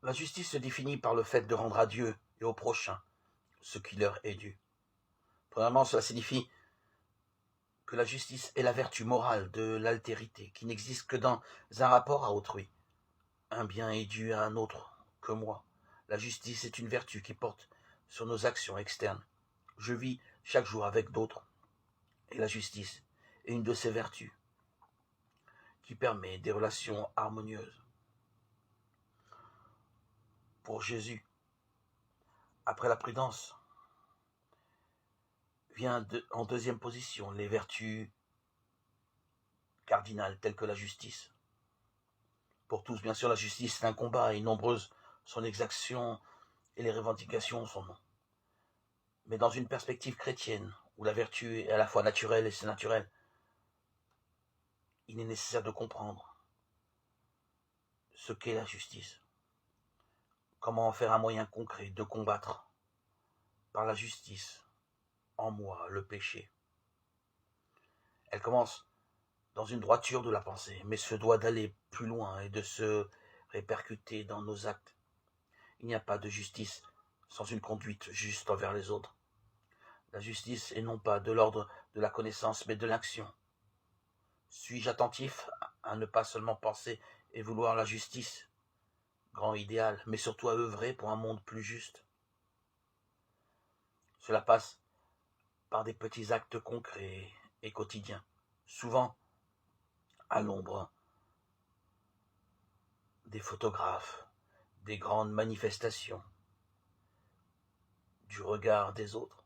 La justice se définit par le fait de rendre à Dieu et au prochain ce qui leur est dû. Premièrement, cela signifie que la justice est la vertu morale de l'altérité, qui n'existe que dans un rapport à autrui. Un bien est dû à un autre que moi. La justice est une vertu qui porte sur nos actions externes. Je vis chaque jour avec d'autres, et la justice est une de ces vertus qui permet des relations harmonieuses. Pour Jésus, après la prudence, vient en deuxième position les vertus cardinales telles que la justice. Pour tous, bien sûr, la justice est un combat et nombreuses sont les exactions et les revendications en son nom. Mais dans une perspective chrétienne, où la vertu est à la fois naturelle et c'est naturel, il est nécessaire de comprendre ce qu'est la justice. Comment en faire un moyen concret de combattre par la justice en moi le péché. Elle commence dans une droiture de la pensée, mais se doit d'aller plus loin et de se répercuter dans nos actes. Il n'y a pas de justice sans une conduite juste envers les autres. La justice est non pas de l'ordre de la connaissance, mais de l'action. Suis-je attentif à ne pas seulement penser et vouloir la justice, grand idéal, mais surtout à œuvrer pour un monde plus juste? Cela passe par des petits actes concrets et quotidiens, souvent à l'ombre des photographes, des grandes manifestations, du regard des autres.